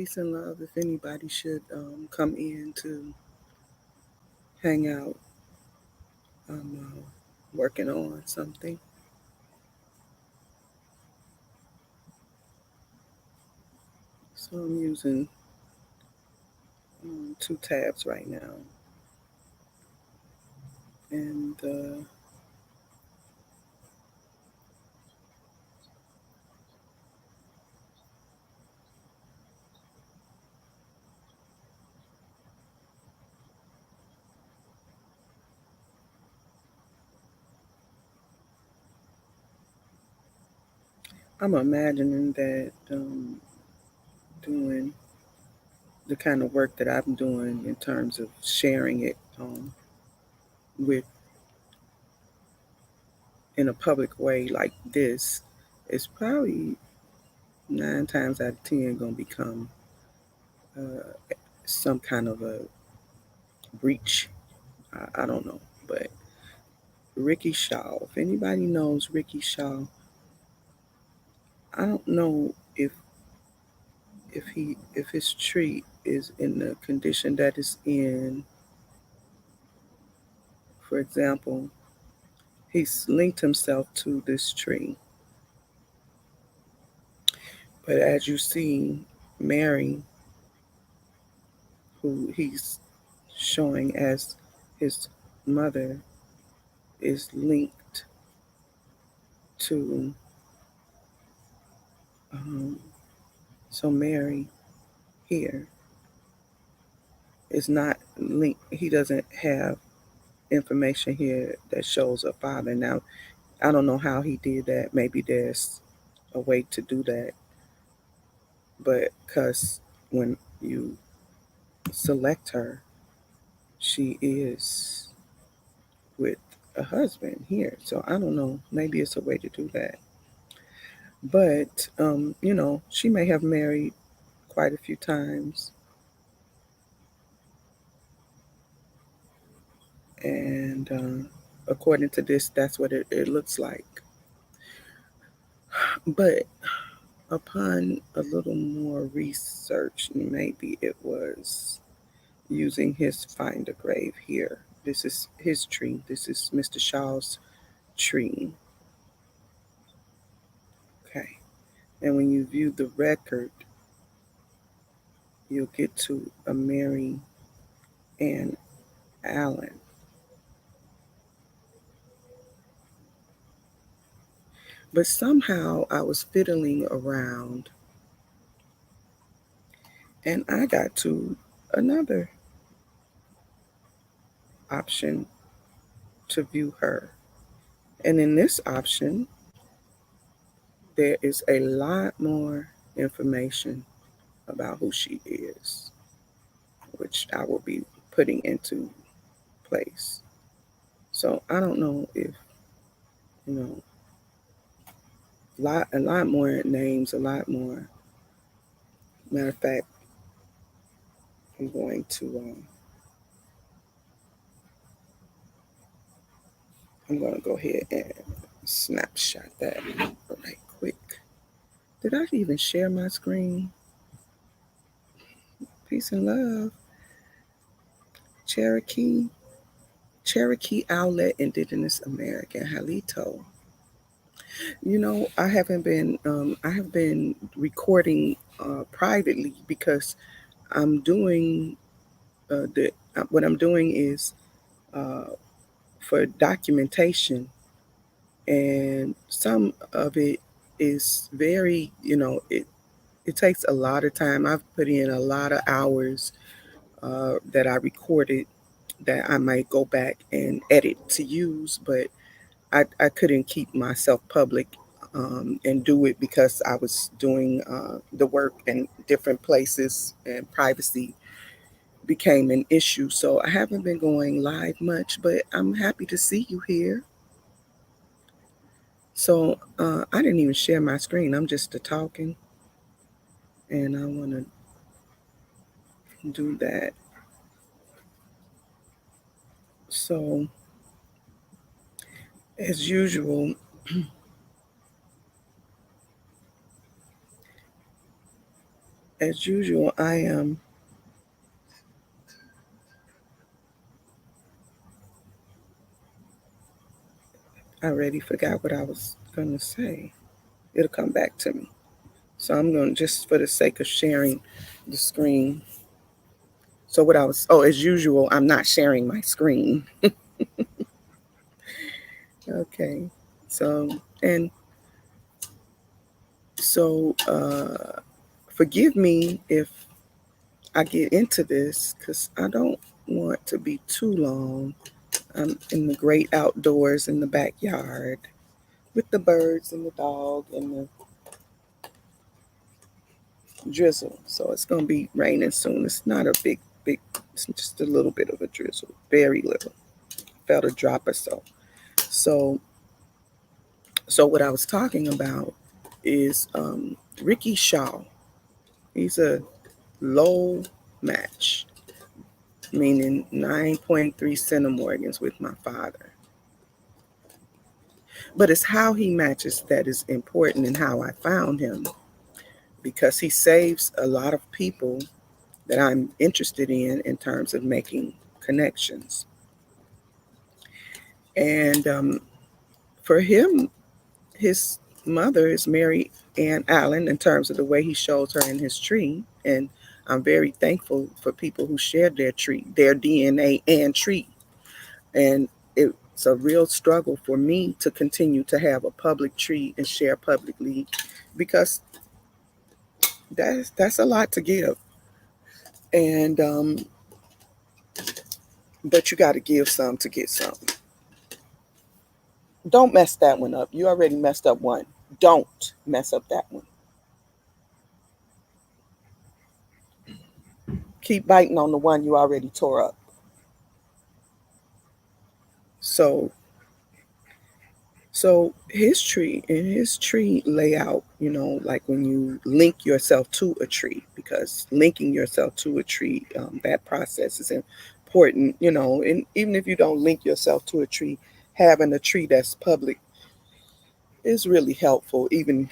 Peace and love. If anybody should come in to hang out, I'm working on something. So I'm using two tabs right now. And I'm imagining that doing the kind of work that I'm doing in terms of sharing it with in a public way like this is probably 9 times out of 10 going to become some kind of a breach. I don't know, but Ricky Shaw. If anybody knows Ricky Shaw, I don't know if his tree is in the condition that it's in. For example, he's linked himself to this tree, but as you see, Mary, who he's showing as his mother, is linked to. Um, so Mary here is not linked. He doesn't have information here that shows a father. Now, I don't know how he did that. Maybe there's a way to do that. But because when you select her, she is with a husband here. So I don't know. Maybe it's a way to do that. But, she may have married quite a few times. And according to this, that's what it looks like. But upon a little more research, maybe it was using his find a grave here. This is his tree. This is Mr. Shaw's tree. Okay. And when you view the record, you'll get to a Mary Ann Allen. But somehow I was fiddling around and I got to another option to view her. And in this option, there is a lot more information about who she is, which I will be putting into place. So I don't know if, you know, a lot more names, a lot more. Matter of fact, I'm going to go ahead and snapshot that right quick. Did I even share my screen? Peace and love. Cherokee Outlet Indigenous American Halito. I have been recording privately because I'm doing what I'm doing is uh, for documentation, and some of it is very, it takes a lot of time. I've put in a lot of hours that I recorded that I might go back and edit to use, but I couldn't keep myself public and do it because I was doing the work in different places and privacy became an issue. So I haven't been going live much, but I'm happy to see you here. So I didn't even share my screen. I'm just talking, and I want to do that. So as usual, as usual, I already forgot what I was going to say. It'll come back to me. So I'm going to, just for the sake of sharing the screen. So what I was, oh, as usual, I'm not sharing my screen. Okay. So, and so, forgive me if I get into this because I don't want to be too long. I'm in the great outdoors in the backyard with the birds and the dog and the drizzle. So it's going to be raining soon. It's not a big, it's just a little bit of a drizzle, very little. Felt a drop or so. So, so what I was talking about is Ricky Shaw. He's a low match, meaning 9.3 centimorgans with my father. But it's how he matches that is important and how I found him because he saves a lot of people that I'm interested in terms of making connections. And for him, his mother is Mary Ann Allen in terms of the way he shows her in his tree. And I'm very thankful for people who share their tree, their DNA and tree. And it's a real struggle for me to continue to have a public tree and share publicly because that's a lot to give. And but you got to give some to get some. Don't mess that one up. You already messed up one. Don't mess up that one. Keep biting on the one you already tore up. So so his tree layout, like when you link yourself to a tree, because linking yourself to a tree, that process is important, and even if you don't link yourself to a tree, having a tree that's public is really helpful, even,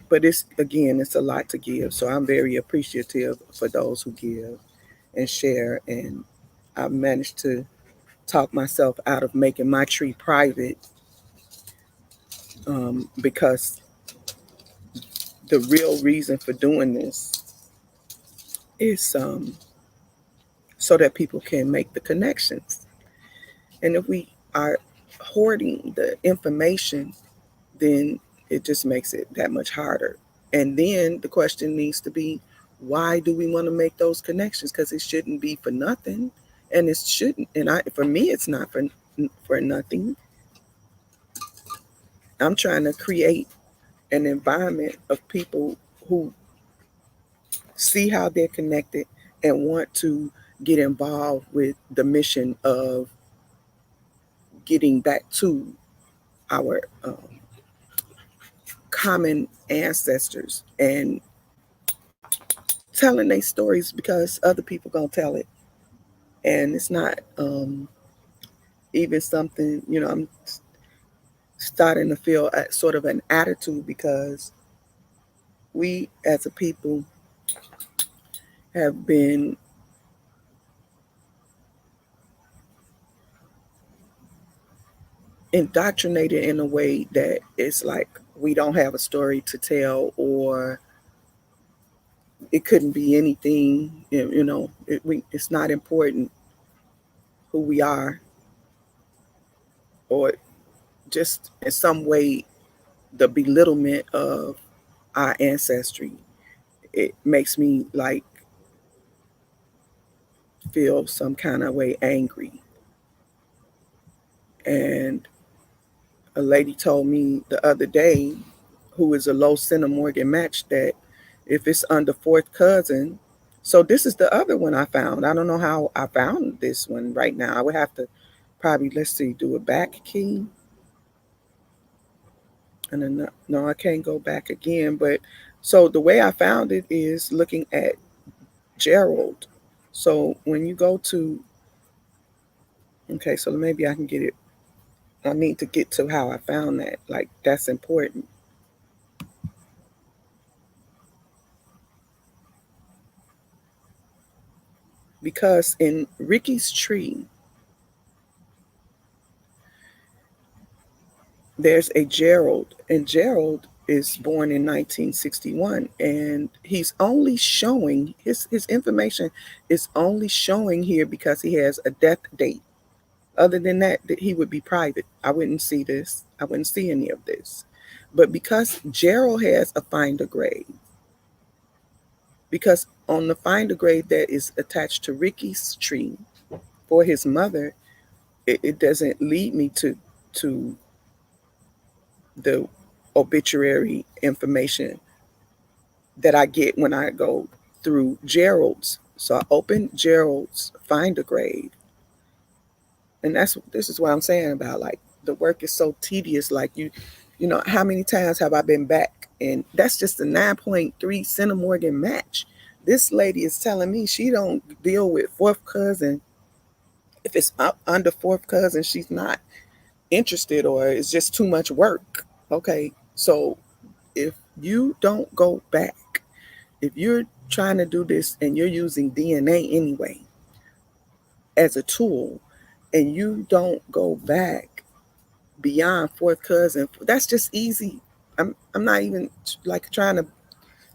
but it's, again, it's a lot to give. So I'm very appreciative for those who give and share. And I've managed to talk myself out of making my tree private, because the real reason for doing this is so that people can make the connections. And if we are hoarding the information, then it just makes it that much harder. And then the question needs to be, why do we want to make those connections? Because it shouldn't be for nothing, and it shouldn't. And for me, it's not for nothing. I'm trying to create an environment of people who see how they're connected and want to get involved with the mission of getting back to our common ancestors and telling their stories because other people gonna tell it. And it's not even something, I'm starting to feel sort of an attitude because we as a people have been indoctrinated in a way that it's like we don't have a story to tell, or it couldn't be anything, it's not important who we are, or just in some way the belittlement of our ancestry. It makes me like feel some kind of way angry. And a lady told me the other day, who is a low centimorgan match, that if it's under fourth cousin, so this is the other one I found. I don't know how I found this one right now. I would have to probably, let's see, do a back key. And then, no, I can't go back again. But so the way I found it is looking at Gerald. So when you go to, okay, so maybe I can get it. I need to get to how I found that. Like, that's important. because in Ricky's tree, there's a Gerald, and Gerald is born in 1961, and he's only showing his information is only showing here because he has a death date. Other than that, he would be private. I wouldn't see this. I wouldn't see any of this. But because Gerald has a finder grade, because on the finder grade that is attached to Ricky's tree for his mother, it doesn't lead me to the obituary information that I get when I go through Gerald's. So I open Gerald's finder grade, and this is what I'm saying about, like, the work is so tedious. Like, you know, how many times have I been back, and that's just a 9.3 centimorgan match. This lady is telling me she don't deal with fourth cousin. If it's up under fourth cousin, she's not interested, or it's just too much work. Okay, so if you don't go back, if you're trying to do this and you're using DNA anyway as a tool, and you don't go back beyond fourth cousin, that's just easy. I'm not even like trying to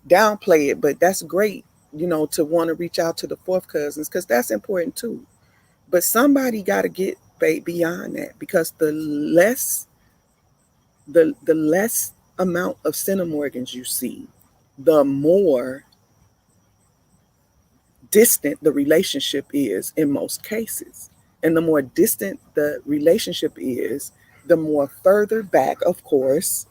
downplay it, but that's great, you know, to want to reach out to the fourth cousins, because that's important too. But somebody got to get beyond that, because the less amount of centimorgans you see, the more distant the relationship is in most cases. And the more distant the relationship is, the more further back, of course,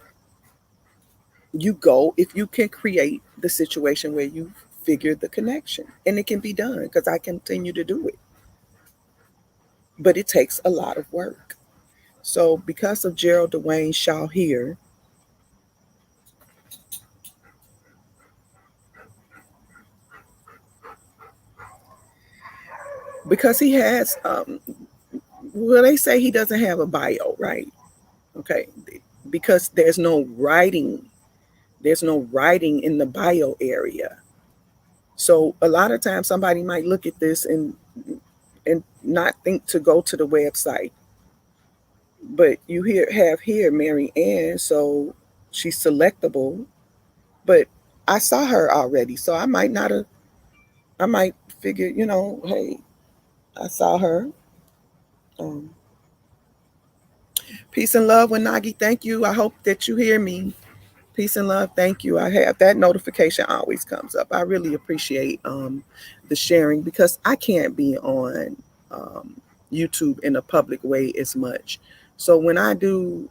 you go if you can create the situation where you figure the connection. And it can be done because I continue to do it. But it takes a lot of work. So, because of Gerald Dwayne Shaw here, because he has, well, they say he doesn't have a bio, right? Okay. Because there's no writing in the bio area. So a lot of times somebody might look at this and not think to go to the website. But you have here Mary Ann, so she's selectable. But I saw her already, so I might not have. I might figure, hey, I saw her. Um, Peace and love, Wanagi. Thank you. I hope that you hear me. Peace and love. Thank you. I have that notification always comes up. I really appreciate the sharing, because I can't be on um, YouTube in a public way as much. So when I do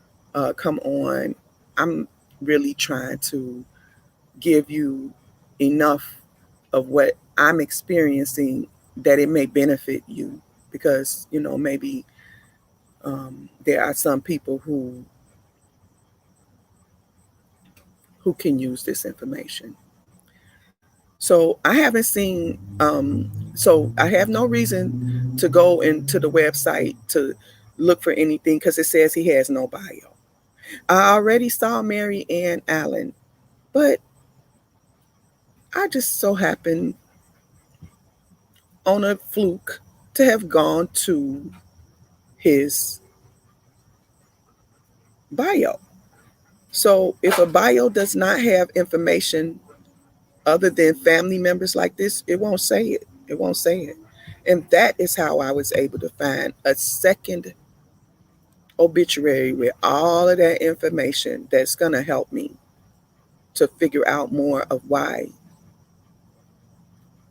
come on, I'm really trying to give you enough of what I'm experiencing that it may benefit you, because maybe there are some people who can use this information. So I haven't seen, so I have no reason to go into the website to look for anything, because it says he has no bio. I already saw Mary Ann Allen, but I just so happened on a fluke to have gone to his bio. So if a bio does not have information other than family members like this, it won't say it. It won't say it. And that is how I was able to find a second obituary with all of that information that's going to help me to figure out more of why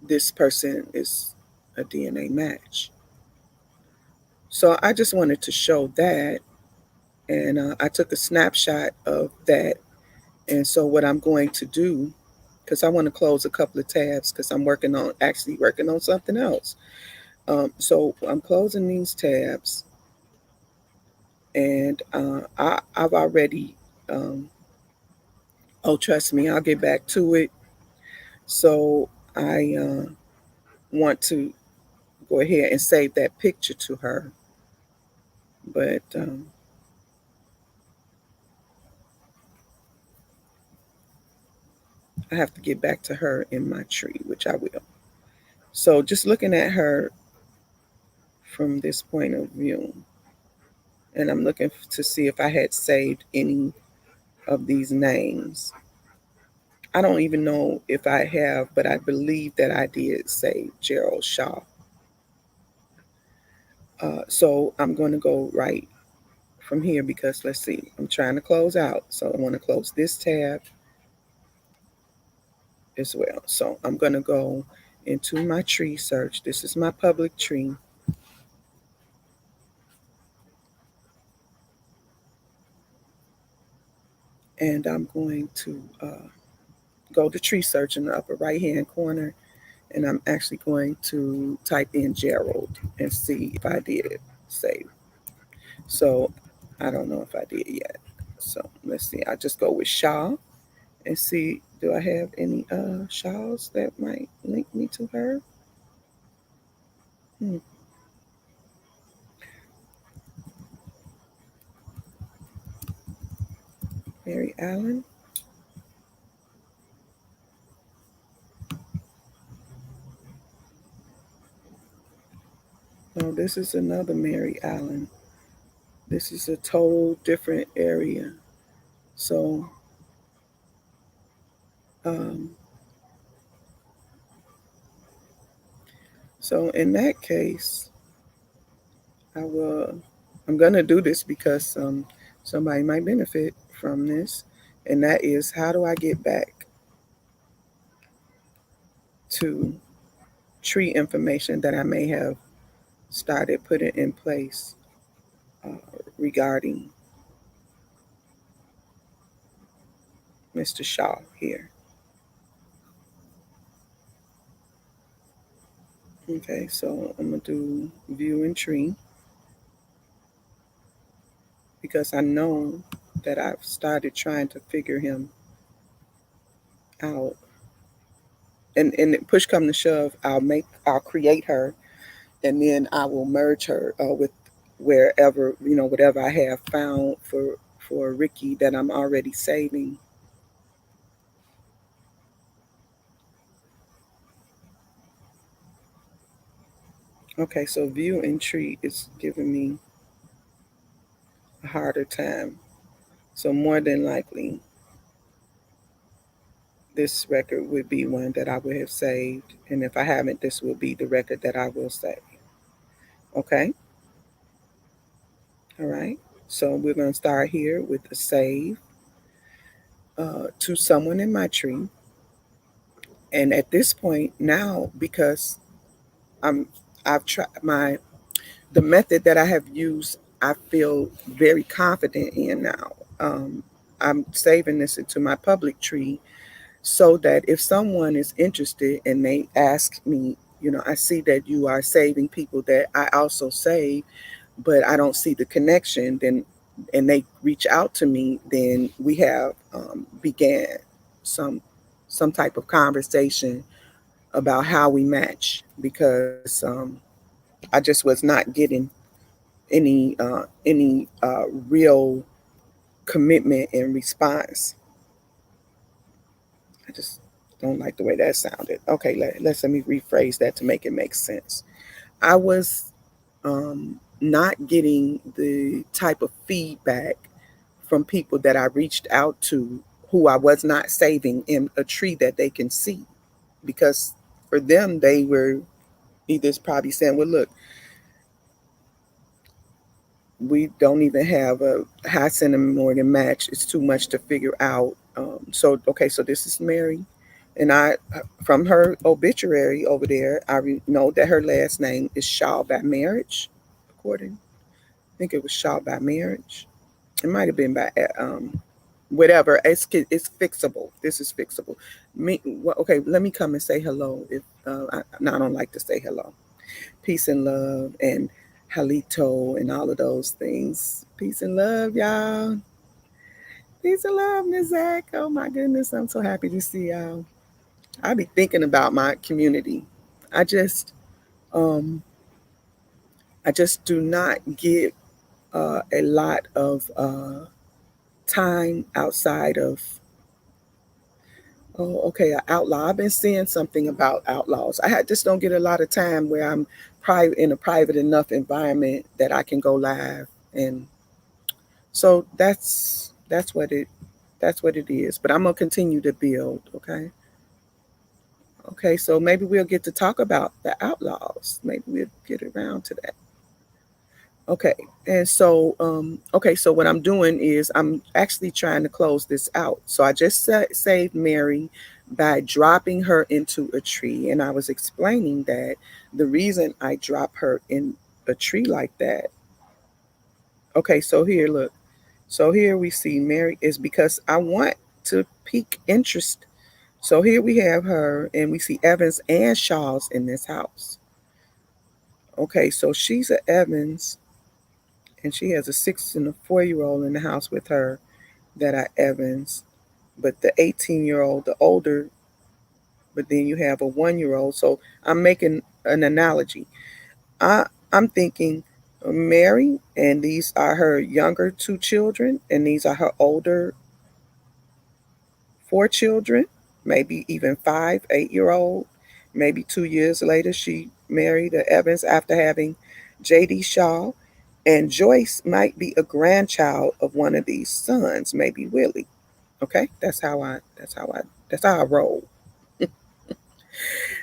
this person is a DNA match. So I just wanted to show that. And I took a snapshot of that. And so what I'm going to do, because I want to close a couple of tabs, because I'm actually working on something else. So I'm closing these tabs, and I've already, oh, trust me, I'll get back to it. So I want to go ahead and save that picture to her, but I have to get back to her in my tree, which I will. So just looking at her from this point of view, and I'm looking to see if I had saved any of these names. I don't even know if I have, but I believe that I did save Gerald Shaw. So I'm going to go right from here because let's see, I'm trying to close out. So I want to close this tab as well. So I'm going to go into my tree search. This is my public tree. And I'm going to go to tree search in the upper right hand corner. And I'm actually going to type in Gerald and see if I did save. So I don't know if I did yet. So let's see. I just go with Shaw and see, do I have any Shaws that might link me to her? Hmm. Mary Allen. No, this is another Mary Allen. This is a total different area. So, um, so in that case, I will. I'm gonna do this because somebody might benefit from this, and that is how do I get back to tree information that I may have started putting in place uh, regarding Mr. Shaw here. Okay, so I'm gonna do view and tree because I know that I've started trying to figure him out. And push come to shove, I'll create her, and then I will merge her with wherever whatever I have found for Ricky that I'm already saving. Okay, so view and tree is giving me a harder time. So more than likely, this record would be one that I would have saved, and if I haven't, this will be the record that I will save. Okay, all right. So we're going to start here with a save to someone in my tree. And at this point now, because I'm I've tried the method that I have used, I feel very confident in now. I'm saving this into my public tree so that if someone is interested and they ask me, I see that you are saving people that I also save, but I don't see the connection, then and they reach out to me, then we have began some some type of conversation about how we match because I just was not getting any real commitment and response. I just don't like the way that sounded. Okay, let me rephrase that to make it make sense. I was not getting the type of feedback from people that I reached out to who I was not saving in a tree that they can see because for them they were either probably saying, well, look, we don't even have a high cinnamon Morgan match. It's too much to figure out. So okay, so this is Mary, and I from her obituary over there, know that her last name is Shaw by marriage, according. I think it was Shaw by marriage. It might have been by whatever. It's fixable. This is fixable. Me, well, okay. Let me come and say hello. If no, I don't like to say hello. Peace and love and halito and all of those things. Peace and love, y'all. Peace and love, Miss Zach. Oh my goodness, I'm so happy to see y'all. I be thinking about my community. I just, um, I just do not get a lot of time outside of Oh, okay, an outlaw. I've been seeing something about outlaws. Just don't get a lot of time where I'm private in a private enough environment that I can go live, and so that's what it is. But I'm gonna continue to build. Okay, okay. So maybe we'll get to talk about the outlaws. Maybe we'll get around to that. Okay, and so okay, so what I'm doing is I'm actually trying to close this out. So I just saved Mary by dropping her into a tree, and I was explaining that the reason I drop her in a tree like that. Okay, so here, look. So here we see Mary is because I want to pique interest. So here we have her, and we see Evans and Shaw's in this house. Okay, so she's a Evans, and she has a 6 and a 4-year-old in the house with her that are Evans, but the 18-year-old, the older, but then you have a 1-year-old. So I'm making an analogy. I I'm thinking Mary, and these are her younger two children, and these are her older four children, maybe even 5, 8-year-old. Maybe 2 years later, she married a Evans after having J.D. Shaw. And Joyce might be a grandchild of one of these sons, maybe Willie. Okay, that's how I roll.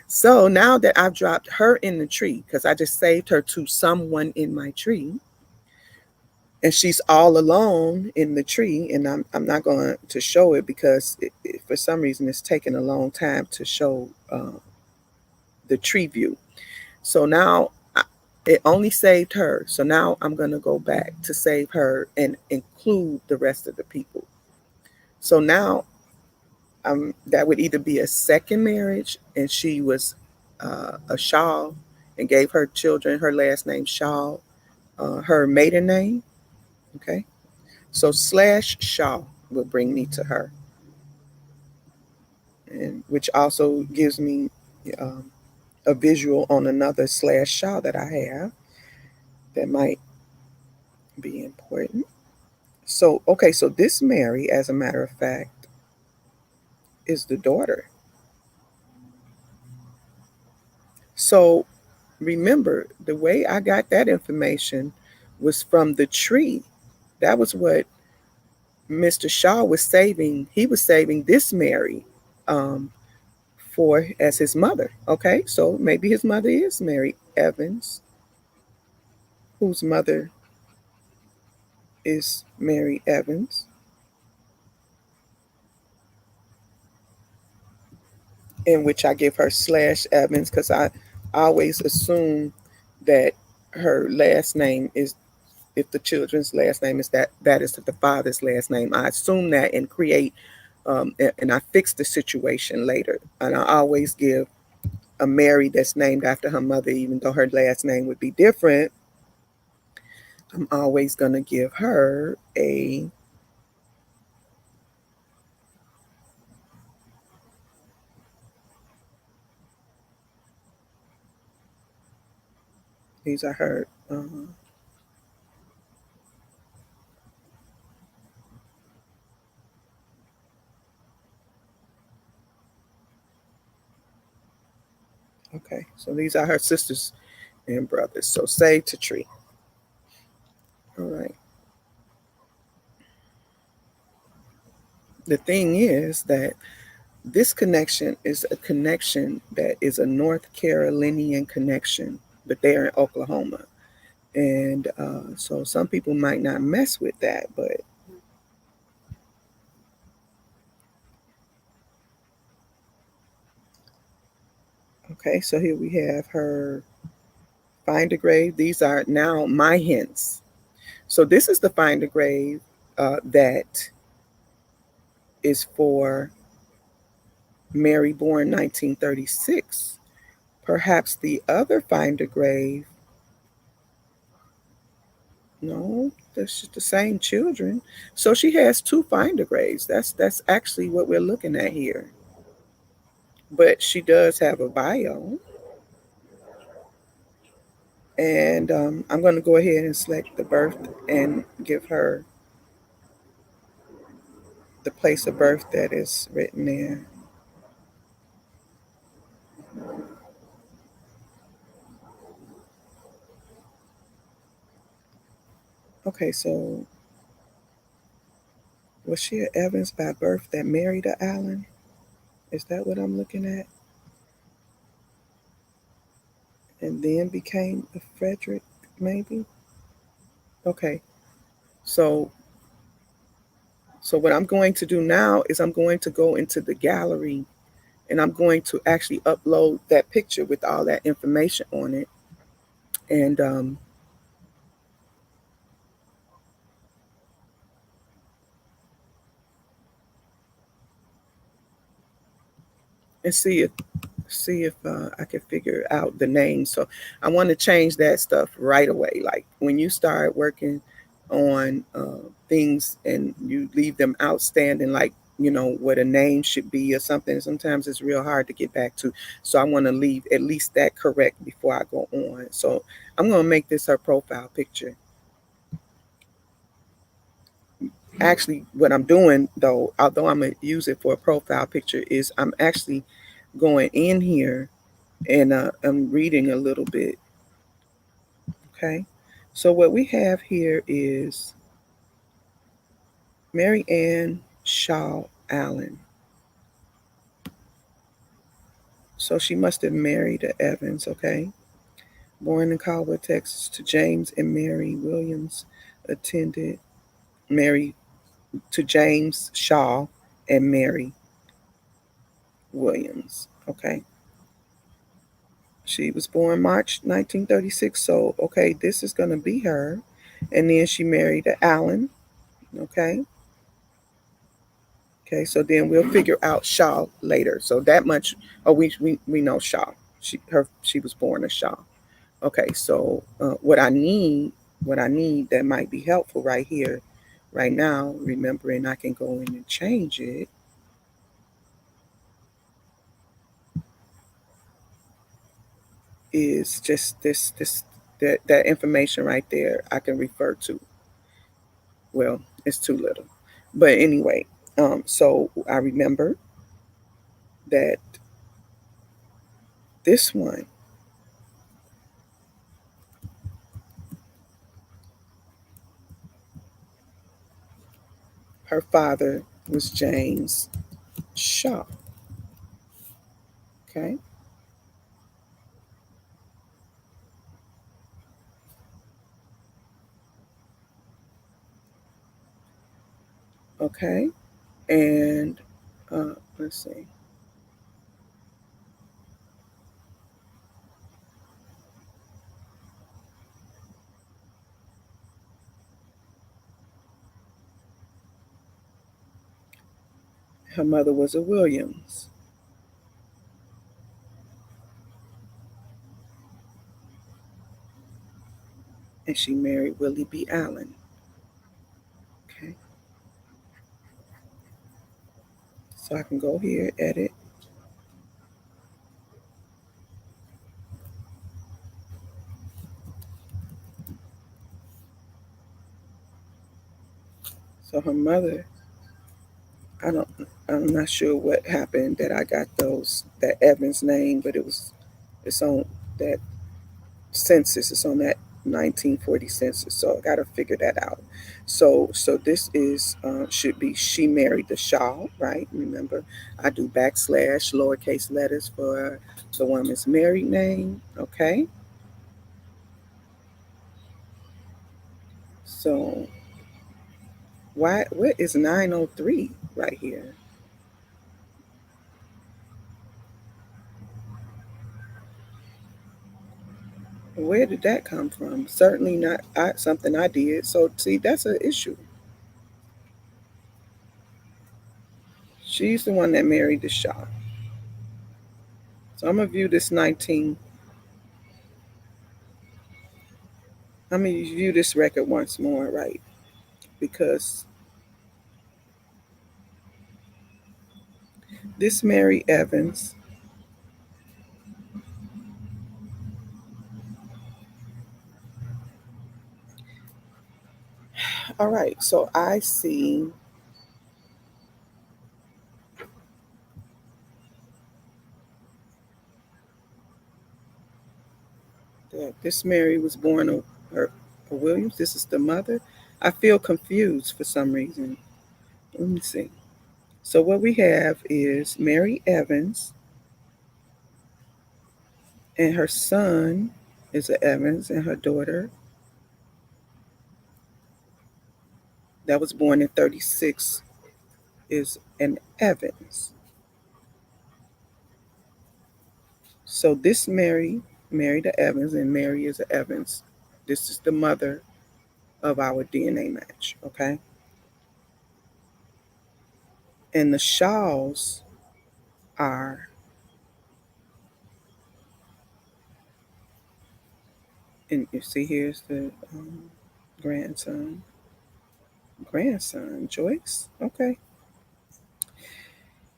So now that I've dropped her in the tree, because I just saved her to someone in my tree, and she's all alone in the tree, and I'm not going to show it because for some reason it's taking a long time to show the tree view. So now it only saved her. So now I'm going to go back to save her and include the rest of the people. So now that would either be a second marriage, and she was a Shaw and gave her children her last name Shaw, her maiden name. Okay, so slash Shaw will bring me to her, and which also gives me um, a visual on another slash Shaw that I have that might be important. So okay, so this Mary, as a matter of fact, is the daughter. So remember, the way I got that information was from the tree. That was what Mr. Shaw was saving. He was saving this Mary um, for as his mother. Okay, so maybe his mother is Mary Evans, whose mother is Mary Evans, in which I give her slash Evans because I always assume that her last name is, if the children's last name is that is the father's last name. I assume that and create and I fix the situation later. And I always give a Mary that's named after her mother, even though her last name would be different. I'm always gonna give her a. These are her. Okay, so these are her sisters and brothers. So save to tree. All right. The thing is that this connection is a connection that is a North Carolinian connection, but they're in Oklahoma. And so some people might not mess with that, but okay, so here we have her find a grave. These are now my hints. So this is the find a grave that is for Mary born 1936. Perhaps the other find a grave, no, that's the same children. So she has two find a graves. That's actually what we're looking at here. But she does have a bio. And I'm going to go ahead and select the birth and give her the place of birth that is written there. Okay, so was she an Evans by birth that married a Allen? Is that what I'm looking at? And then became a Frederick, maybe? Okay, so so what I'm going to do now is I'm going to go into the gallery and I'm going to actually upload that picture with all that information on it. And and see if I can figure out the name. So I want to change that stuff right away. Like when you start working on things and you leave them outstanding, like what a name should be or something. Sometimes it's real hard to get back to. So I want to leave at least that correct before I go on. So I'm going to make this her profile picture. Actually, what I'm doing though, although I'm gonna use it for a profile picture, is I'm actually going in here and I'm reading a little bit. Okay, so what we have here is Mary Ann Shaw Allen. So she must have married a Evans. Okay, born in Caldwell, Texas, to James and Mary Williams, attended Mary to James Shaw and Mary Williams. Okay, she was born March 1936. So okay, this is gonna be her, and then she married a Allen. Okay. Okay, so then we'll figure out Shaw later. So that much, oh, we know Shaw. She was born a Shaw. Okay, so what I need that might be helpful right here, right now, remembering I can go in and change it, is just that information right there. I can refer to. Well, it's too little, but anyway, so I remember that this one, her father was James Shaw. Okay. Okay. And let's see. Her mother was a Williams, and she married Willie B. Allen. Okay. So I can go here, edit. So her mother, I don't, I'm not sure what happened that I got that Evans name, but it's on that census. It's on that 1940 census. So I got to figure that out. So this is should be she married the Shaw, right? Remember, I do backslash lowercase letters for the woman's married name. Okay. So what is 903 right here? Where did that come from? Certainly not something I did. So see, that's an issue. She's the one that married the Shaw. So I'm gonna view this 19. I'm gonna view this record once more, right? Because this Mary Evans. All right, so I see that this Mary was born a Williams. This is the mother. I feel confused for some reason. Let me see. So what we have is Mary Evans, and her son is a Evans, and her daughter that was born in 36 is an Evans. So this Mary married a Evans, and Mary is a Evans. This is the mother of our DNA match, okay? And the Shaws are, and you see here's the grandson, Joyce, okay.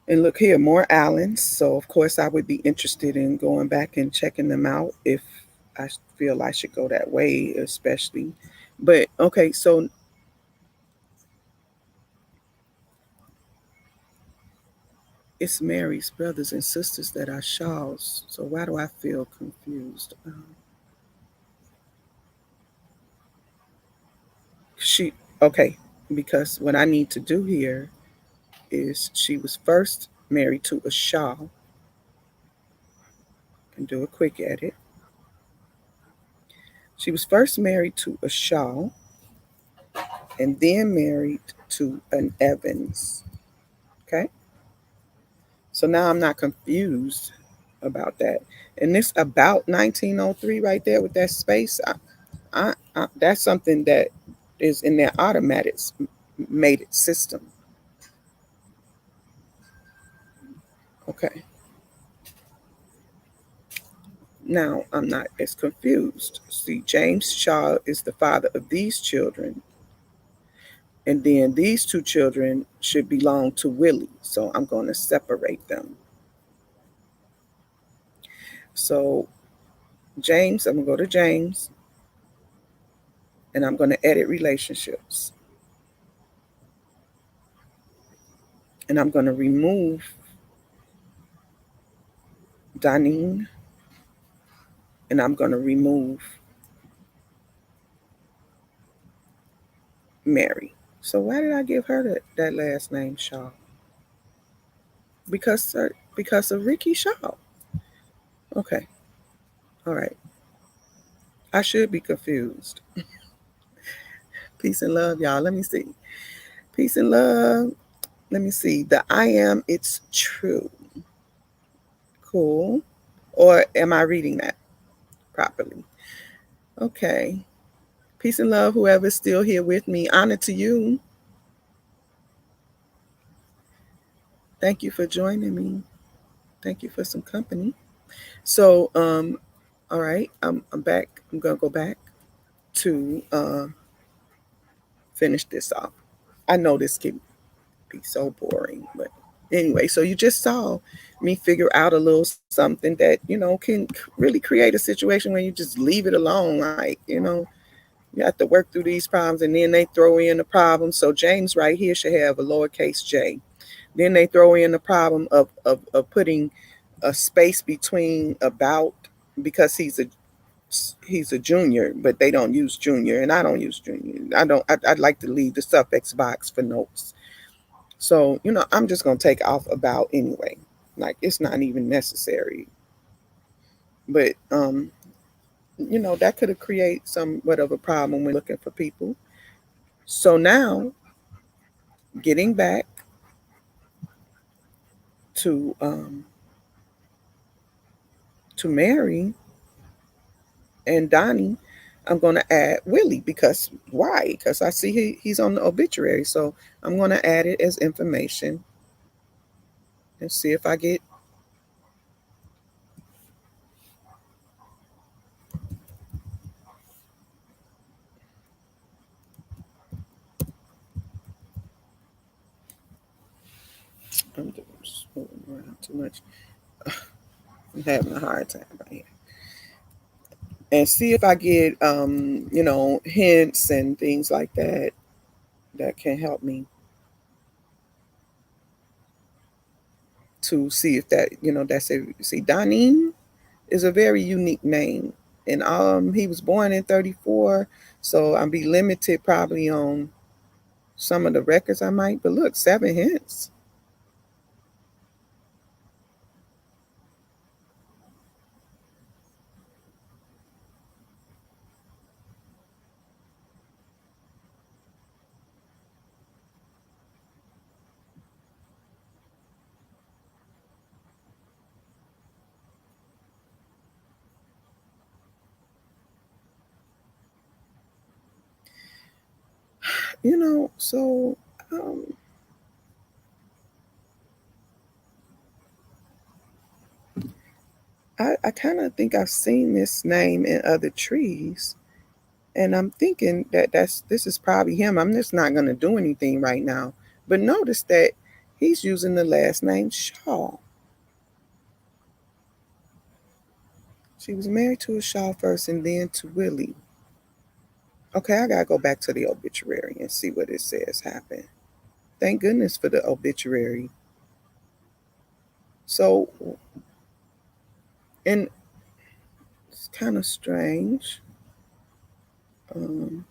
And look here, more Allens. So of course I would be interested in going back and checking them out if I feel I should go that way, especially. But okay, so it's Mary's brothers and sisters that are Shaws. So why do I feel confused? She okay, because what I need to do here is she was first married to a Shaw, and do a quick edit. She was first married to a Shaw and then married to an Evans. Okay, so now I'm not confused about that. And this about 1903 right there with that space, that's something that is in their automated made it system. Okay, now I'm not as confused. See, James Shaw is the father of these children, and then these two children should belong to Willie. So I'm going to separate them. So James, I'm going to go to James, and I'm going to edit relationships. And I'm going to remove Donine, and I'm going to remove Mary. So why did I give her that last name, Shaw? Because of Ricky Shaw. Okay, all right. I should be confused. Peace and love, y'all. Let me see. Peace and love. Let me see. The I am, it's true. Cool. Or am I reading that properly? Okay. Peace and love, whoever's still here with me. Honor to you. Thank you for joining me. Thank you for some company. So, all right, I'm back. I'm gonna go back to finish this off. I know this can be so boring, but anyway, so you just saw me figure out a little something that can really create a situation where you just leave it alone. Like you have to work through these problems, and then they throw in the problem. So James right here should have a lowercase j. Then they throw in the problem of putting a space between about, because he's a junior, but they don't use junior, and I don't use junior. I'd like to leave the suffix box for notes. So I'm just gonna take off about anyway. Like it's not even necessary. But that could have created somewhat of a problem when looking for people. So now, getting back to Mary and Donnie, I'm going to add Willie, because why? Because I see he's on the obituary. So I'm going to add it as information and see if I get. I'm just moving around too much. I'm having a hard time right here. And see if I get, hints and things like that that can help me to see if that, that's a, see, Donine is a very unique name. And he was born in 34, so I'll be limited probably on some of the records I might. But look, 7 hints. So um, I kind of think I've seen this name in other trees, and I'm thinking that this is probably him. I'm just not going to do anything right now. But notice that he's using the last name Shaw. She was married to a Shaw first and then to Willie. Okay, I gotta go back to the obituary and see what it says happened. Thank goodness for the obituary. So, and it's kind of strange. Um,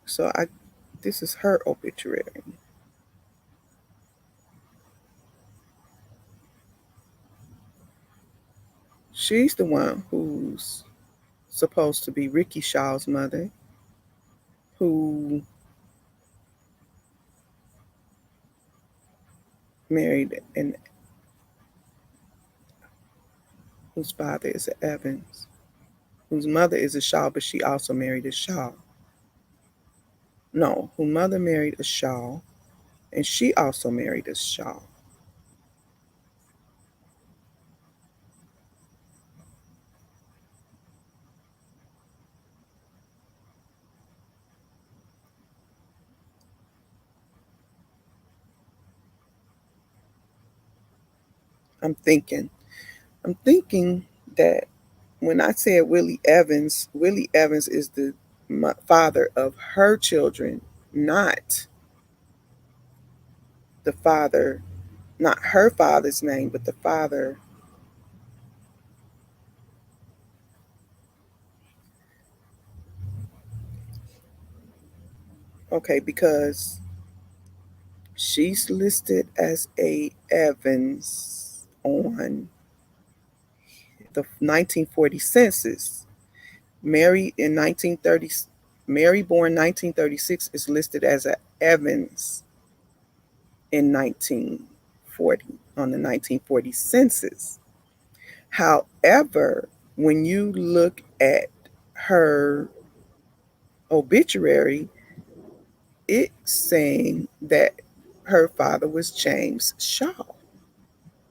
so this is her obituary. She's the one who's supposed to be Ricky Shaw's mother, who married and whose father is an Evans, whose mother is a Shaw, but she also married a Shaw. No, whose mother married a Shaw, and she also married a Shaw. I'm thinking, I'm thinking that when I said Willie Evans is the father of her children, not the father, not her father's name, but the father. Okay, because she's listed as a Evans on the 1940 census. Mary in 1930, Mary born 1936 is listed as a Evans in 1940 on the 1940 census. However, when you look at her obituary, it's saying that her father was James Shaw,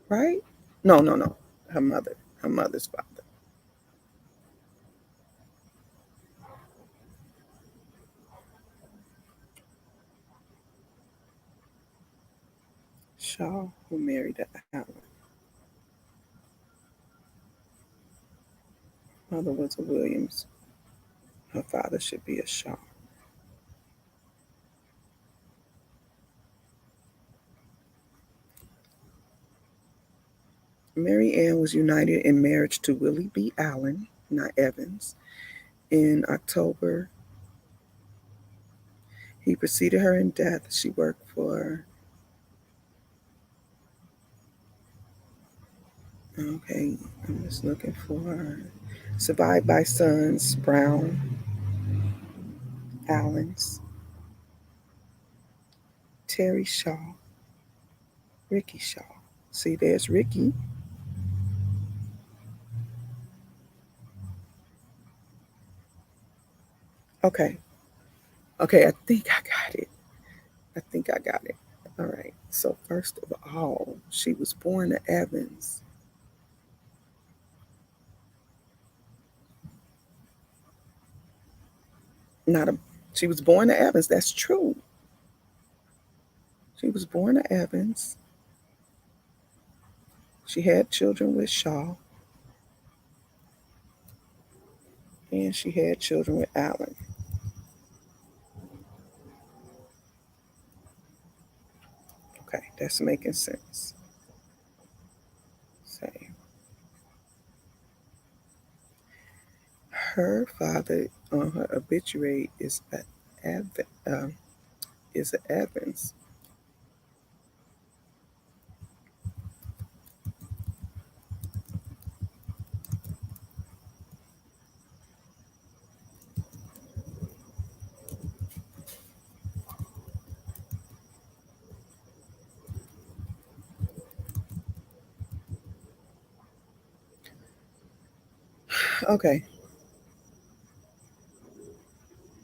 right? No, no, no. Her mother, her mother's father. Shaw, who married Allen. Mother was a Williams. Her father should be a Shaw. Mary Ann was united in marriage to Willie B. Allen, not Evans, in October. He preceded her in death. She worked for, okay, I'm just looking for, survived by sons Brown, Allens, Terry Shaw, Ricky Shaw. See, there's Ricky. Okay, okay, I think I got it. I think I got it. All right. So first of all, she was born to Evans. Not a. She was born to Evans. That's true. She was born to Evans. She had children with Shaw, and she had children with Allen. Okay, that's making sense. Say. Her father on her obituary is a Evans. Okay,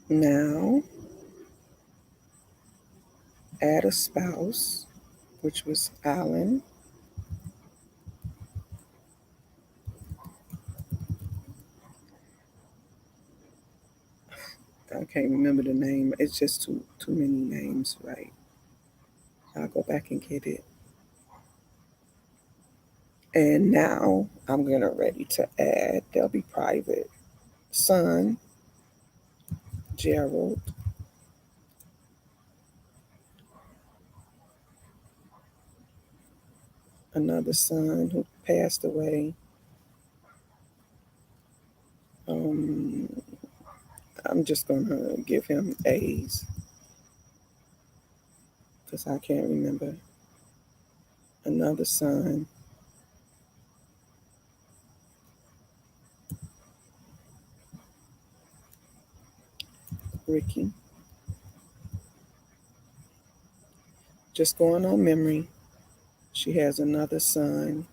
now add a spouse, which was Alan. I can't remember the name. It's just too many names, right? I'll go back and get it. And now I'm gonna ready to add. They'll be private. Son Gerald, another son who passed away. Um, I'm just gonna give him A's because I can't remember. Another son, Ricky. Just going on memory. She has another son,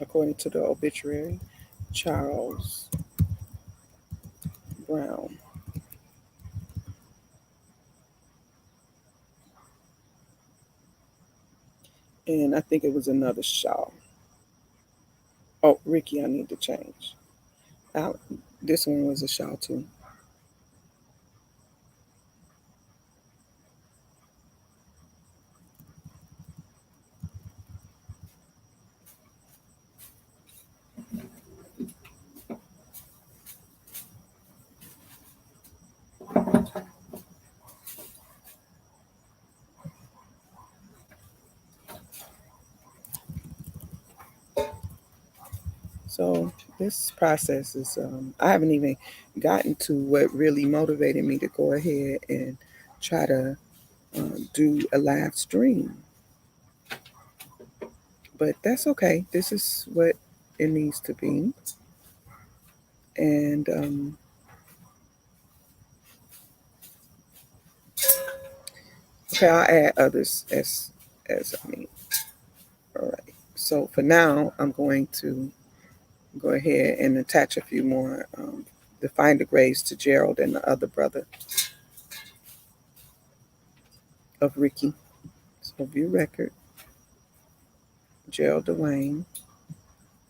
according to the obituary, Charles Brown. And I think it was another Shaw. Oh, Ricky, I need to change. Out. This one was a Shaw too. So this process is, I haven't even gotten to what really motivated me to go ahead and try to do a live stream. But that's okay. This is what it needs to be. And okay, I'll add others as I mean. All right. So for now, I'm going to go ahead and attach a few more to find the graves to Gerald and the other brother of Ricky. So view record, Gerald Dwayne,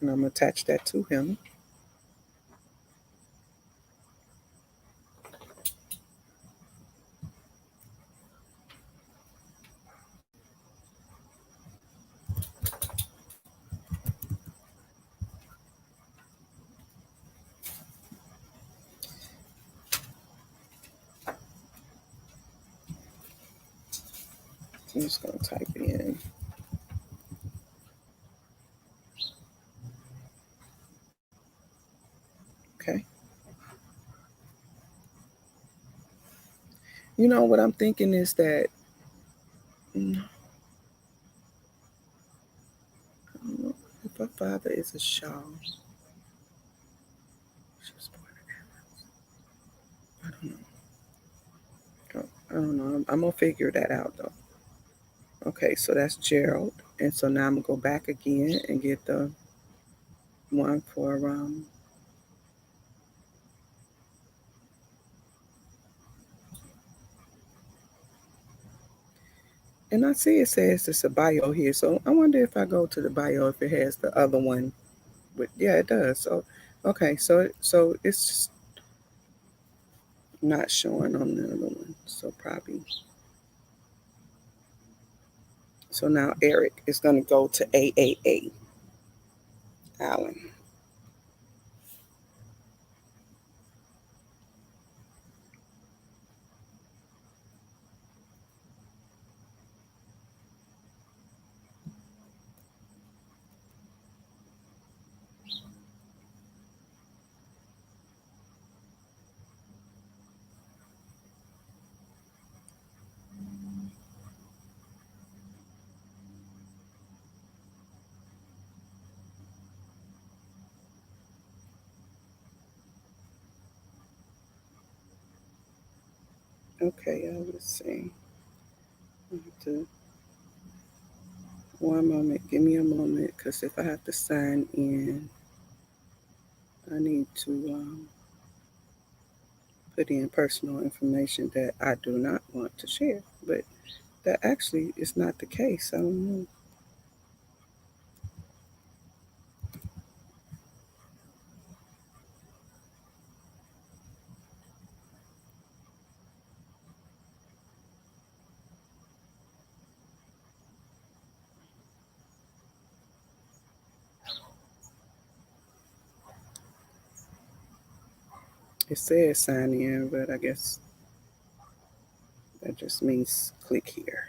and I'm gonna attach that to him. I'm just gonna type in. Okay. You know what I'm thinking is that mm, I don't know if her father is a Shaw. She was born in- I don't know. I don't know. I'm gonna figure that out though. Okay, so that's Gerald, and so now I'm gonna go back again and get the one for and I see it says it's a bio here, so I wonder if I go to the bio if it has the other one. But yeah, it does. So okay, so it's just not showing on the other one. So probably so now Eric is gonna go to AAA Allen. Okay, I will see. I have to, one moment. Give me a moment, because if I have to sign in, I need to put in personal information that I do not want to share. But that actually is not the case. I don't know. It says sign in, but I guess that just means click here.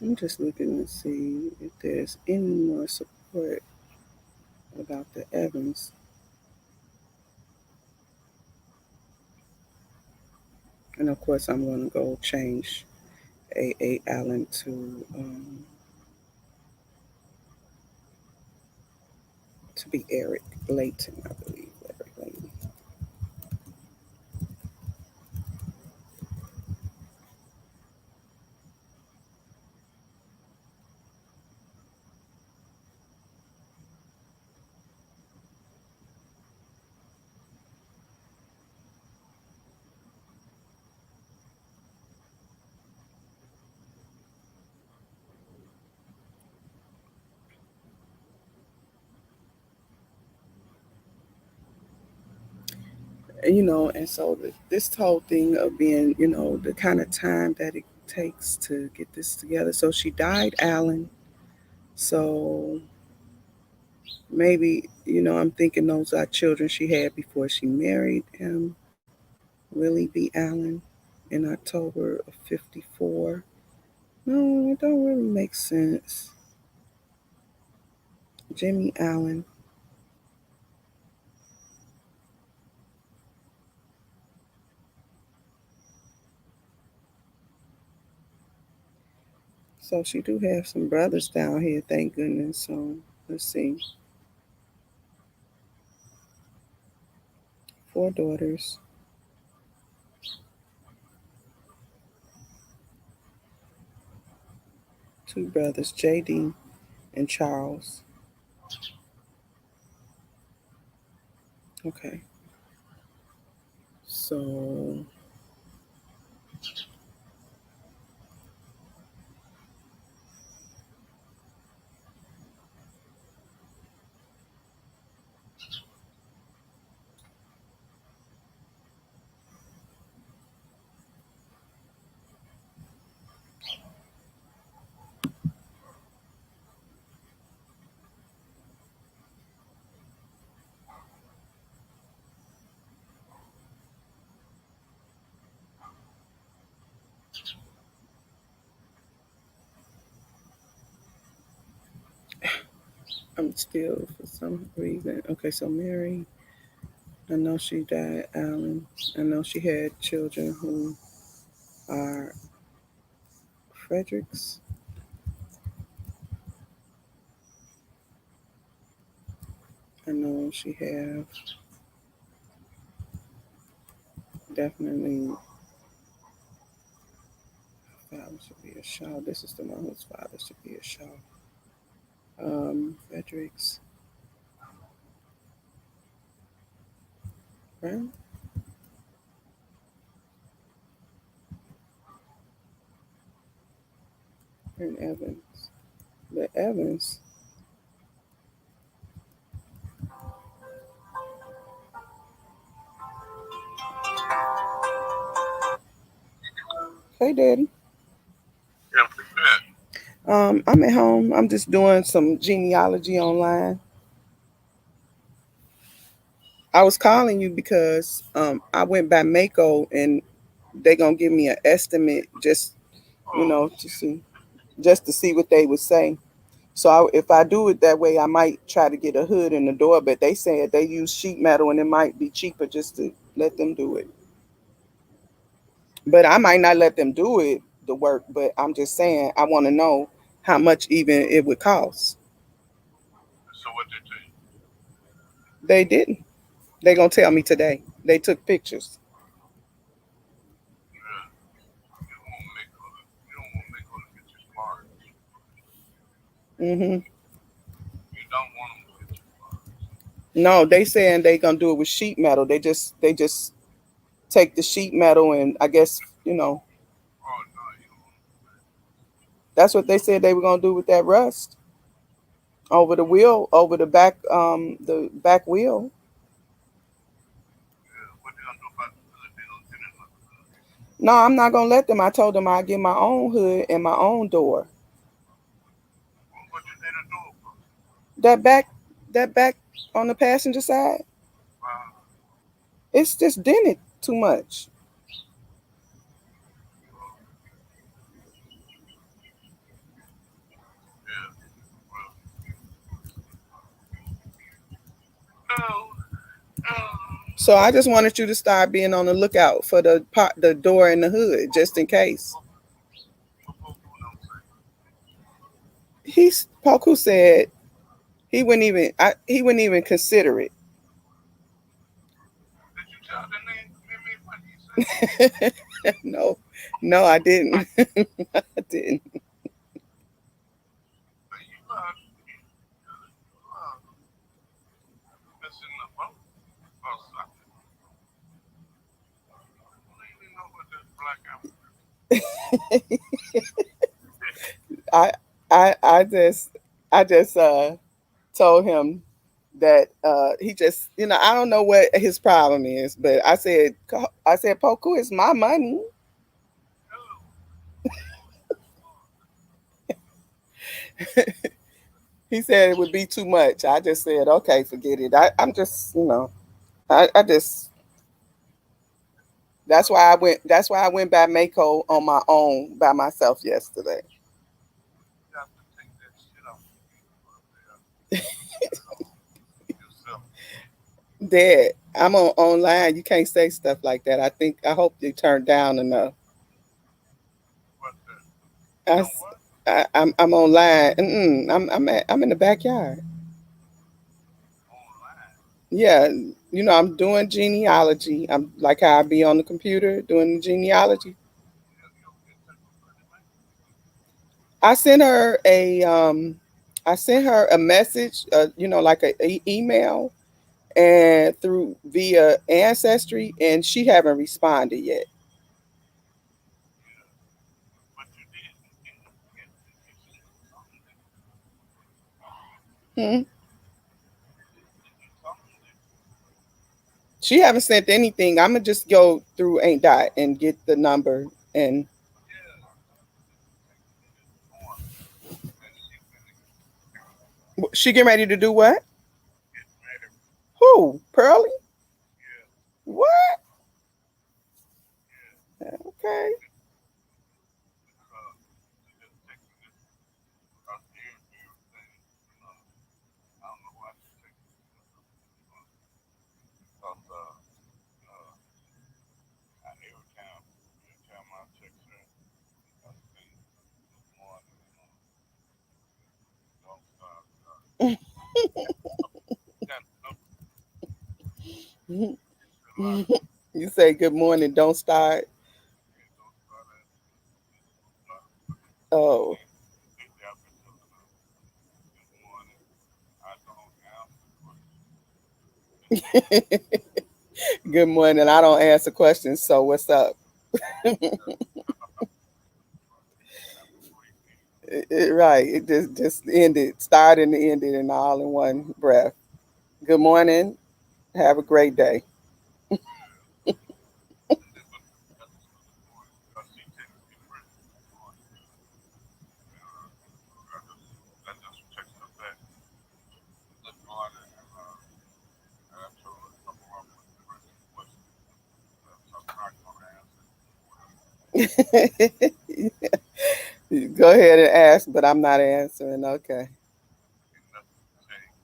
I'm just looking to see if there's any more support about the Evans. And of course, I'm going to go change A. Allen to be Eric Layton, I believe. Eric Layton. And so this whole thing of being, the kind of time that it takes to get this together. So she died, Allen. So maybe, I'm thinking those are children she had before she married him, Willie B. Allen, in October of 54. No, it don't really make sense. Jimmy Allen. So she do have some brothers down here, thank goodness. So let's see. Four daughters, two brothers, JD and Charles. Okay. So I'm still, for some reason. Okay, so Mary, I know she died, Allen. I know she had children who are Fredericks. I know she have definitely father should be a Shaw. This is the one whose father should be a Shaw. Fredericks, right? And Evans. The Evans. Hey, Daddy. Yeah, pretty bad. I'm at home. I'm just doing some genealogy online. I was calling you because I went by Mako and they gonna give me an estimate just Oh, to see what they would say. So if I do it that way, I might try to get a hood in the door. But they said they use sheet metal and it might be cheaper just to let them do it. But I might not let them do it the work. But I'm just saying I want to know how much even it would cost. so what they tell you? They didn't. They gonna tell me today. They took pictures. Yeah, you don't want to make her to get you smart. Hmm. You don't want them to get you smart. No, they saying they gonna do it with sheet metal. They just take the sheet metal and I guess Oh no, you don't want to do that. that's what they said they were gonna do with that rust over the wheel, over the back wheel. Yeah, what they gonna do about the hood? They gonna get another hood. No, I'm not gonna let them. I told them I'd get my own hood and my own door. What you need to do it for? That back, that back on the passenger side, Uh, it's just dented too much. uh, yeah, well, oh, oh. So I just wanted you to start being on the lookout for the door and the hood, What, just in case. what folks doing them say? He's Poku said he wouldn't even consider it. Did you tell the name me what he say? No, no, I didn't. I didn't. But you missing the boat or something. I don't even know what this black African. I I just told him that he just I don't know what his problem is, but I said Poku, it's my money. Oh, He said it would be too much. I just said okay, forget it. I'm just I just that's why I went by Mako on my own by myself yesterday. you have to take that shit off the vehicle up there. Yourself. Dad, I'm on online. You can't say stuff like that. I hope you turned down enough. What the? You I, know s- what? I'm online. I'm in the backyard. Online. Yeah, I'm doing genealogy. I'm like how I be on the computer doing the genealogy. You don't get that for 30 minutes. I sent her a message, like a email and through via Ancestry, and she haven't responded yet. Yeah. But you did. You sent something, Hmm. did you something that, She haven't sent anything. I'm gonna just go through Ain't Dot and get the number, and yeah, just take it and just going. And she finna she getting ready to do what? get married. Who? Pearlie? Yeah, What? yeah. Okay. Because she just texted me about everything. You know, I don't know why she texted me. Because every time I text her, I say, good morning, don't start. Got no, it's a lot. You say good morning. Don't start. Yeah, don't start asking me. Oh. Lately I've been telling her, good morning. I don't answer questions. Good morning. I don't answer questions, so what's up? Have a great day. Right. It just ended, started and ended in all in one breath. Good morning. Have a great day. Yeah. And then, but that's another story because she texted me first before I do. And I just texted her back, good morning. And I told her to come up with the first question. So I'm not going to answer it. Whatever. Go ahead and ask, but I'm not answering. Okay. Ain't nothing changed.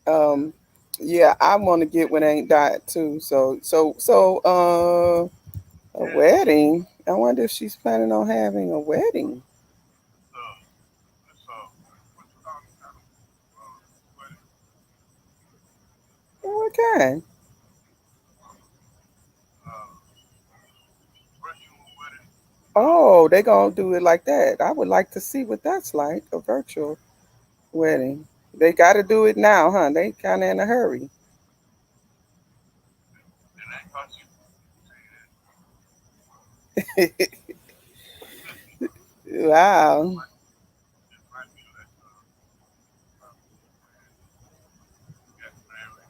Yeah. Um, yeah, I want to get what ain't died too. A Yeah. wedding. I wonder if she's planning on having a wedding. So, so what you call it kind of wedding? What kind? Uh, virtual wedding. Oh, they gonna do it like that. I would like to see what that's like, a virtual wedding. They got to do it now, huh? They kind of in a hurry. And I thought you say that. Wow. It might be like man got married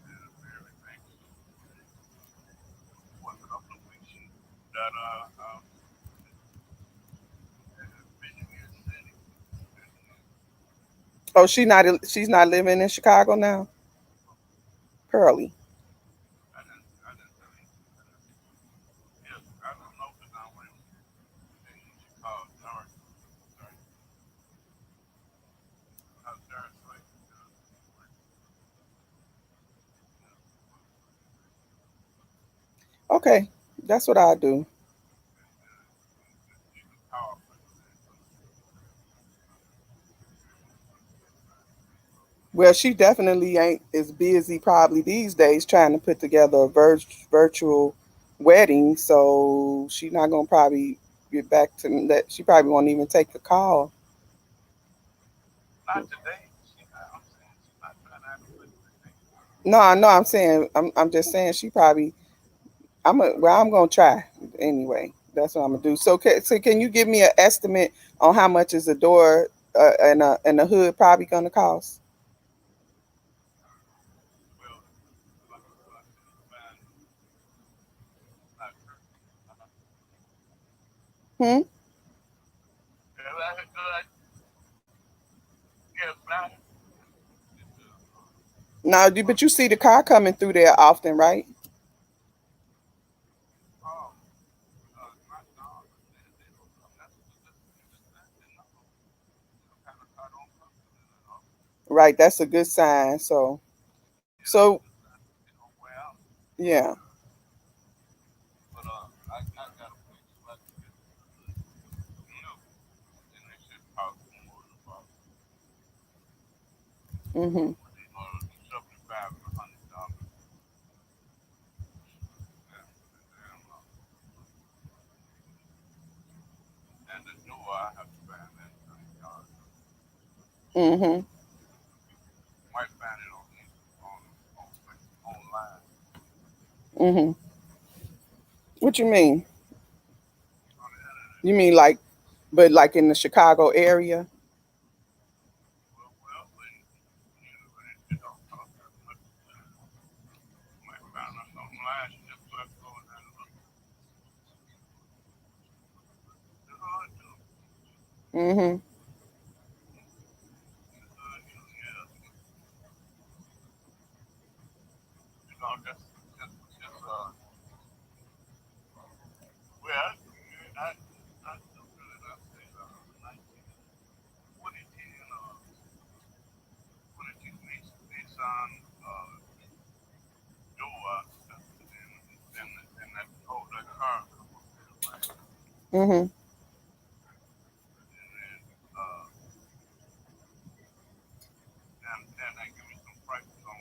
and very anxious. Was it a couple of weeks that Michigan City and Oh, she's not living in Chicago now. oh, Pearly. I didn't tell you. Yes, I don't know because I went and she called Dark Dark not Dark like Okay, that's what I do. and she's a powerful man. Well, she definitely ain't as busy probably these days trying to put together a virtual wedding. So she's not gonna probably get back to that. She probably won't even take the call. Not today. I'm saying she's not trying to have a wedding today. No, I know. I'm just saying she probably. I'm gonna try anyway. That's what I'm gonna do. So can you give me an estimate on how much is a door and a hood probably gonna cost? Well, like I said, it's fine. Not her. Uh, Hmm. yeah, like, yeah, fine. It's No, well, but you see the car coming through there often, right? oh, not no, they don't come. That's they know some kind of car don't come to them at all. Right. That's a good sign. Yeah, that's a So good sign. They don't wear out. yeah. But I got a place so I can get new, and they should cost more about Hmm. between $75 and $100. Yeah, and the door I have to find that yard. Hmm. Might find it on online Hmm. What you mean? on the internet. You mean like, but like in the Chicago area? Well, but it don't cost that much. You might find us online. You just have to go in there and look. The hood too. Hmm. The hood too. Yeah. Just well, I still really not say 2010 Nissan door, and that that car come up there, right? Hmm. And then and they give me some prices on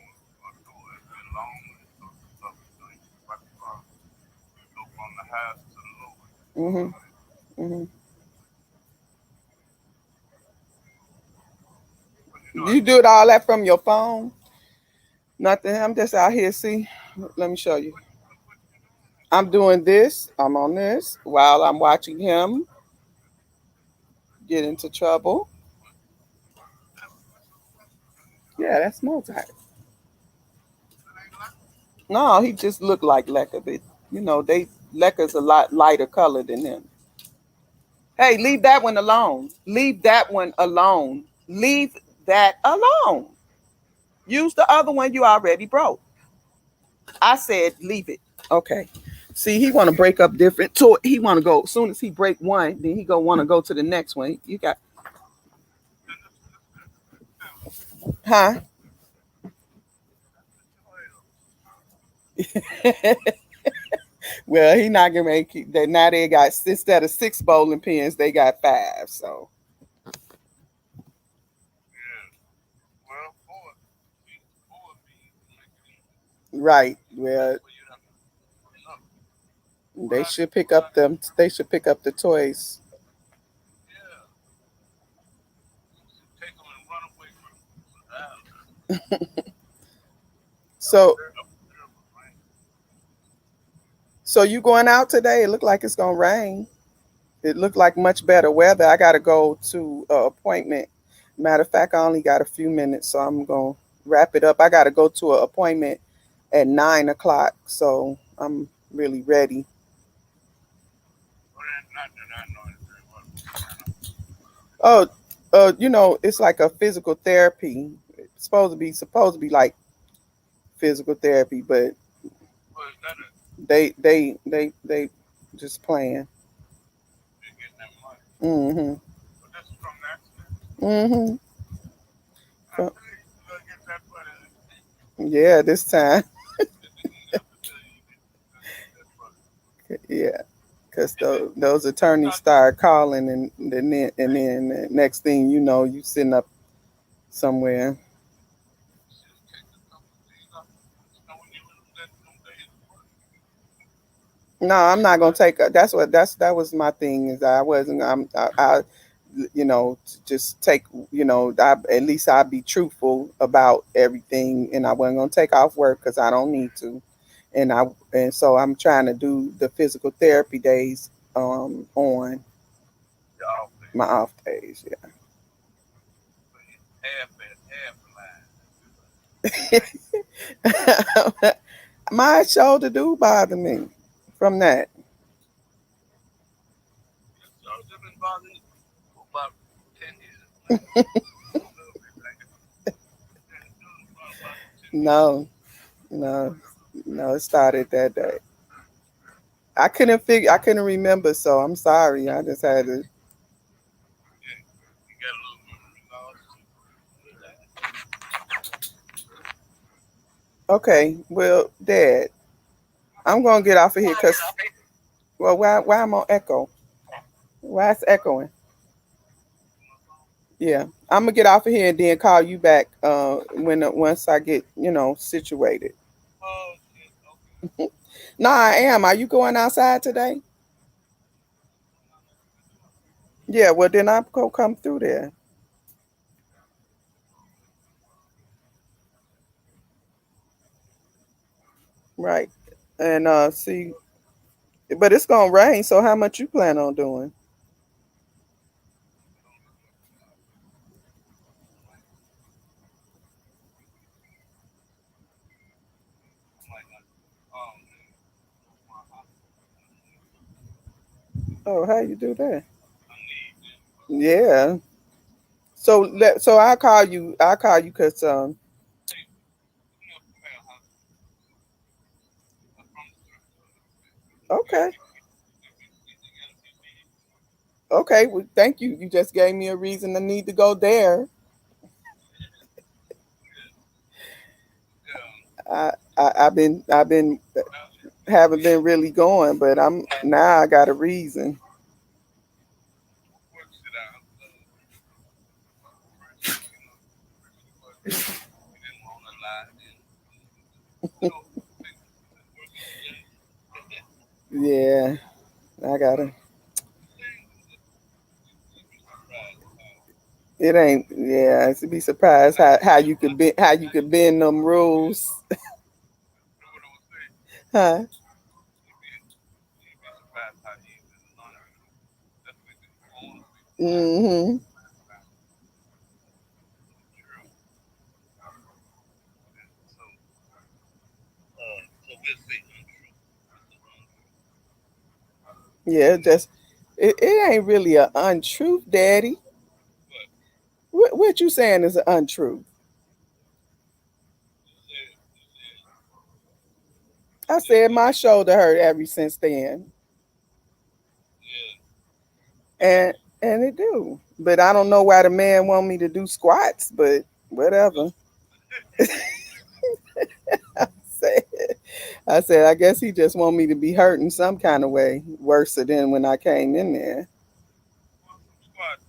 a door that's been long and stuff, and stuff. You know, you can buy the car. highest to the lowest. Mhm. Mhm. But you know, I You do it all that from your phone? Nothing. I'm just out here. See, let me show you. what you doing? I'm doing this. I'm on this while I'm watching him get into trouble. Yeah, that's Mozart. That ain't like No, he just looked like Lecker, but they Lecker's a lot lighter color than him. Hey, leave that one alone. Leave that one alone. Leave that alone. Use the other one you already broke. I said leave it. Okay. See, he want to break up different. So he want to go. As soon as he break one, then he go want to go to the next one. You got, and this family. huh? That's the child. Well, he not gonna make it. Now they got, instead of six bowling pins, they got five. So Yeah. Well, four. See, four means to make it even. right. Well, Well, you'd have to put another. What they I should what pick I up them. They should pick up the toys. yeah. You should take them and run away with them. So Up there was rain. so you going out today? It looked like it's gonna rain. It looked like much better weather. I got to go to an appointment. Matter of fact, I only got a few minutes, so I'm gonna wrap it up. I got to go to an appointment at 9 o'clock, so I'm really ready. But not that I know it very well. Oh, it's like a physical therapy. It's supposed to be like physical therapy, but Well, is that a they just playing. they're getting that money? Mhm. But this is from the accident. Mhm. I tell you, you gotta get that money. Yeah, this time. Have to tell you, you gotta get that money. Yeah, because those attorneys start calling, and then the next thing you know, you sitting up somewhere. Should take a couple of days off. You know when you let them days work. No, I'm not gonna take. That was my thing, is I wasn't. Just take. At least I'd be truthful about everything, and I wasn't gonna take off work because I don't need to. And so I'm trying to do the physical therapy days on You're off my days. off days. So you half a line. Yeah. My shoulder do bother me from that. Your shoulder been bothering you for about 10 years now. A little bit like it. Yeah, it's doing about 10 years. No, no, no. It started that day. I couldn't remember, so I'm sorry. I just had to. Yeah, you got a little memory loss too. Okay, well, Dad, I'm gonna get off of here because, well, why I'm on echo? Why it's echoing? Yeah, I'm gonna get off of here and then call you back once I get situated. Oh shit. Okay. No, I am. Are you going outside today? I'm not at the door. Yeah, well then I'll go come through there. Right. And see, but it's gonna rain, so how much you plan on doing? I don't know yet. I might, I might not do it all day. Go to my hospital. I need to. Oh, how you do that? I need to. Yeah. So I'll call you because Hey, give me a prayer hospital. I'm from the church, so okay. it gotta be big. Okay, well thank you. You just gave me a reason to need to go there. Yeah. Yeah. I've been Well, haven't been really going, but I'm now I got a reason. works it out. First, first it was you didn't want to lie, then you know, things been working together. Yeah, I gotta. You'd be surprised how It ain't. Yeah, to be surprised how you could be how you could bend them rules, you know what I would say. huh? You'd be you'd be surprised how easy and untrue. That's what you want to be surprised. Mm-hmm. True. So so we'll say untrue. We'll say untrue. Yeah, just it ain't really a untruth, Daddy. But What you saying is an untruth? you said I just said like my shoulder hurt ever since then, yeah, and it do. But I don't know why the man want me to do squats, but whatever. just Say- I said I guess he just want me to be hurting some kind of way, worse than when I came in there. well some squats.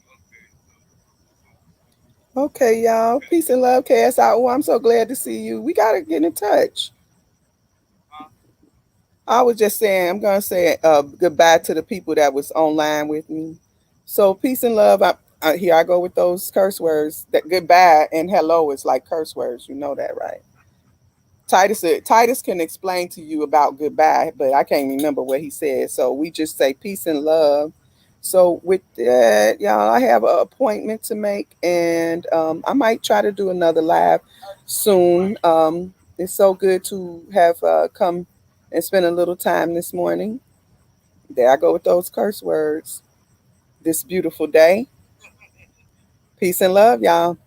Okay, so Okay, y'all. okay. Peace and love, KSI. Oh, I'm so glad to see you. We gotta get in touch. Huh? I was just saying, I'm gonna say goodbye to the people that was online with me. So peace and love. Here I go with those curse words. That goodbye and hello is like curse words. You know that, right? Titus can explain to you about goodbye, but I can't remember what he said. So we just say peace and love. So with that, y'all, I have an appointment to make, and I might try to do another live soon. It's so good to have come and spend a little time this morning. There I go with those curse words. This beautiful day. Peace and love, y'all.